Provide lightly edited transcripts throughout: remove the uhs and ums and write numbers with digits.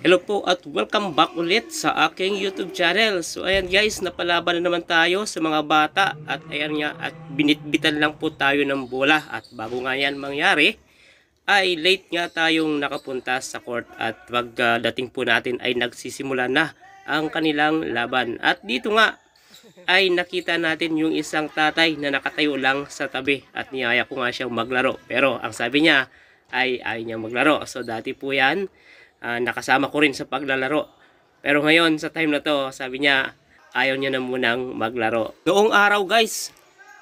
Hello po at welcome back ulit sa aking YouTube channel. So ayan guys, napalaban na naman tayo sa mga bata at ayan nga at binitbitan lang po tayo ng bola at bago nga yan mangyari ay late nga tayong nakapunta sa court at pagdating po natin ay nagsisimula na ang kanilang laban. At dito nga ay nakita natin yung isang tatay na nakatayo lang sa tabi at niyaya ko nga siyang maglaro. Pero ang sabi niya ay ayaw niyang maglaro. So dati po yan. Nakasama ko rin sa paglalaro. Pero ngayon sa time na to, sabi niya ayaw niya na munang maglaro. Noong araw guys,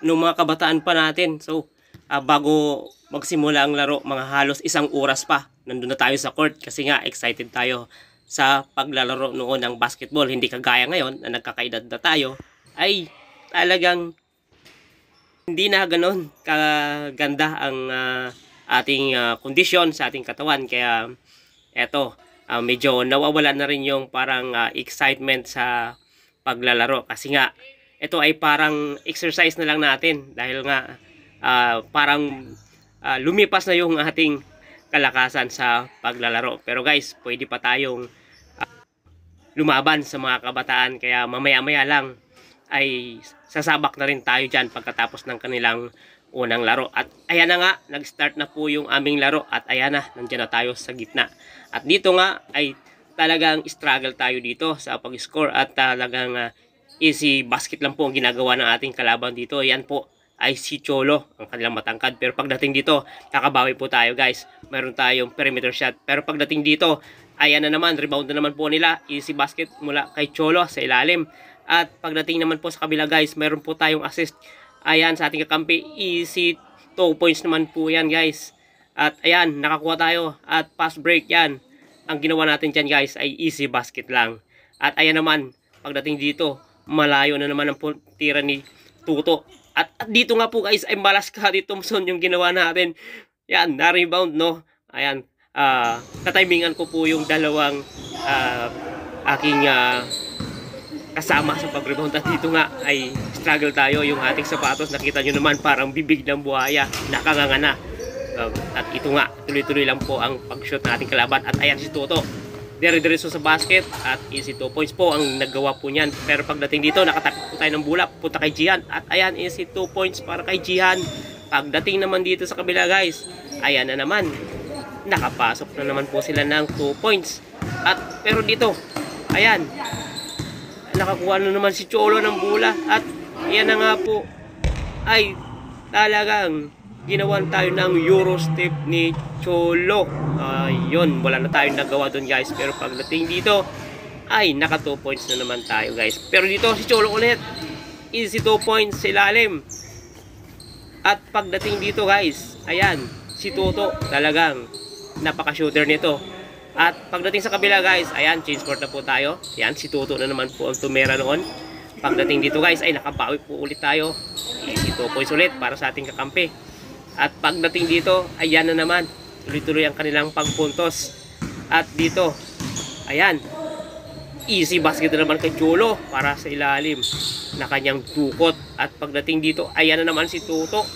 noong mga kabataan pa natin, so bago magsimula ang laro, mga halos 1 oras pa, nandun na tayo sa court kasi nga excited tayo sa paglalaro noon ng basketball. Hindi kagaya ngayon na nagkakaedad na tayo, ay talagang hindi na ganon kaganda ang ating kondisyon sa ating katawan. Kaya eto, medyo nawawala na rin yung parang excitement sa paglalaro. Kasi nga, ito ay parang exercise na lang natin. Dahil nga, parang lumipas na yung ating kalakasan sa paglalaro. Pero guys, pwede pa tayong lumaban sa mga kabataan. Kaya mamaya-maya lang ay sasabak na rin tayo dyan pagkatapos ng kanilang unang laro. At ayan na nga, nag-start na po yung aming laro. At ayan na, nandiyan na tayo sa gitna. At dito nga ay talagang struggle tayo dito sa pag-score. At talagang easy basket lang po ang ginagawa ng ating kalaban dito. Ayan po ay si Cholo, ang kanilang matangkad. Pero pagdating dito, nakabawi po tayo guys. Meron tayong perimeter shot. Pero pagdating dito, ayan na naman, rebound na naman po nila. Easy basket mula kay Cholo sa ilalim. At pagdating naman po sa kabila guys, meron po tayong assist. Ayan sa ating kakampi, easy 2 points naman po yan guys. At ayan, nakakuha tayo at pass break yan. Ang ginawa natin dyan guys ay easy basket lang. At ayan naman, pagdating dito, malayo na naman ang tira ni Tuto. At dito nga po guys ay Malaskari Thompson yung ginawa natin. Yan, na-rebound no. Ayan, katimingan ko po yung dalawang aking kasama sa pag-rebound. At dito nga ay struggle tayo. Yung ating sapatos, nakita nyo naman parang bibig ng buhaya, nakanganga na. At ito nga, tuloy-tuloy lang po ang pag-shoot ng ating kalaban. At ayan si Toto, dire-diretso sa basket. At easy 2 points po ang naggawa po niyan. Pero pagdating dito, nakatapit po tayo ng bola, punta kay Jihan. At ayan, easy 2 points para kay Jihan. Pagdating naman dito sa kabila guys, ayan na naman, nakapasok na naman po sila ng 2 points. At pero dito, ayan, nakakuha na naman si Cholo ng bola. At ayan na nga po, ay talagang ginawan tayo ng Euro step ni Cholo. Yun, wala na tayong nagawa doon guys. Pero pagdating dito ay naka 2 points na naman tayo guys. Pero dito si Cholo ulit, easy 2 points sa ilalim. At pagdating dito guys, ayan, si Toto talagang napaka-shooter nito. At pagdating sa kabila guys, ayan, change court na po tayo. Ayan, si Toto na naman po ang tumira noon. Pagdating dito guys, ay nakabawi po ulit tayo. Easy 2 points ulit para sa ating kakampi. At pagdating dito, ayan na naman, tuloy-tuloy ang kanilang pagpuntos. At dito, ayan, easy basket na naman kay Cholo para sa ilalim na kanyang dukot. At pagdating dito, ayan na naman si Toto.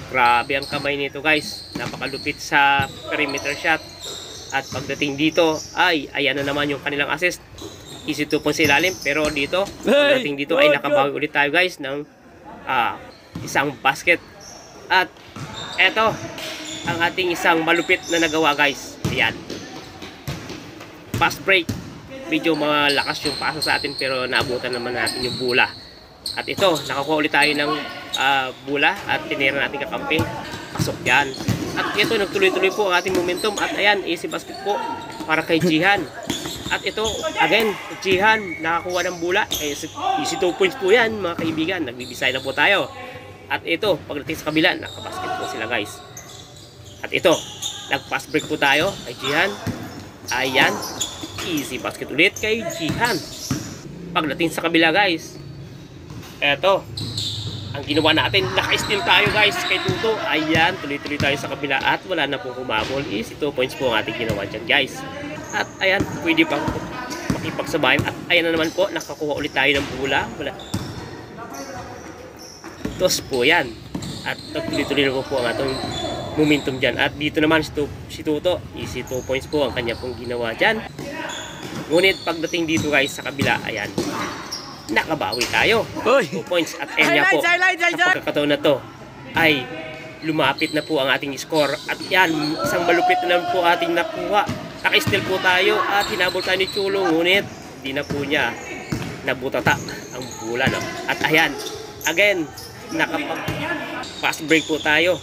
Grabe ang kamay nito guys, napakalupit sa perimeter shot. At pagdating dito, ay ayan na naman yung kanilang assist. Easy 2 points sa ilalim. Pero dito, pagdating dito ay nakabawi ulit tayo guys ng isang basket. At eto ang ating isang malupit na nagawa guys. Ayan, fast break. Medyo malakas yung pasa sa atin pero naabutan naman natin yung bola. At ito, nakakuha ulit tayo ng bola at tinira natin kakampi. Pasok yan. At ito, nagtuloy-tuloy po ang ating momentum. At ayan, easy basket po para kay Jihan. At ito, again, Jihan nakakuha ng bola. Easy 2 points po yan mga kaibigan. Nagbibisay na po tayo. At ito, pagdating sa kabila, nakabasket po sila guys. At ito, nag-pass break po tayo kay Jihan. Ayan, easy basket ulit kay Jihan. Pagdating sa kabila guys, eto, ang ginawa natin, naka-steal tayo guys kay Tuto. Ayan, tuloy-tuloy tayo sa kabila at wala na pong humabol. Easy 2 points po ang ating ginawa dyan guys. At ayan, pwede pang makipagsabayan. At ayan na naman po, nakakuha ulit tayo ng bola. Wala. Tos po yan. At nagtuloy-tuloy na po ang atong momentum dyan. At dito naman si Tuto, easy 2 points po ang kanya pong ginawa dyan. Ngunit pagdating dito guys sa kabila, ayan, nakabawi tayo. 2 points at ayan nga po, sa pagkakataon na to ay lumapit na po ang ating score. At yan, isang malupit na po ating nakuha. Naka-steal po tayo at hinabol tayo ni Chulo. Ngunit di na po niya nabutata ang bola. No? At ayan, again, nakapag-fast break po tayo.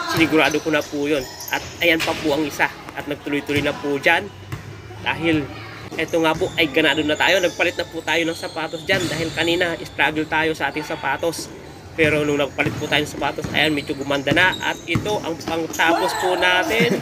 Sinigurado ko na po yun. At ayan pa po ang isa. At nagtuloy-tuloy na po dyan. Dahil eto nga po ay ganado na tayo. Nagpalit na po tayo ng sapatos dyan. Dahil kanina struggle tayo sa ating sapatos. Pero nung nagpalit po tayo ng sapatos, ayan medyo gumanda na. At ito ang pangtapos po natin.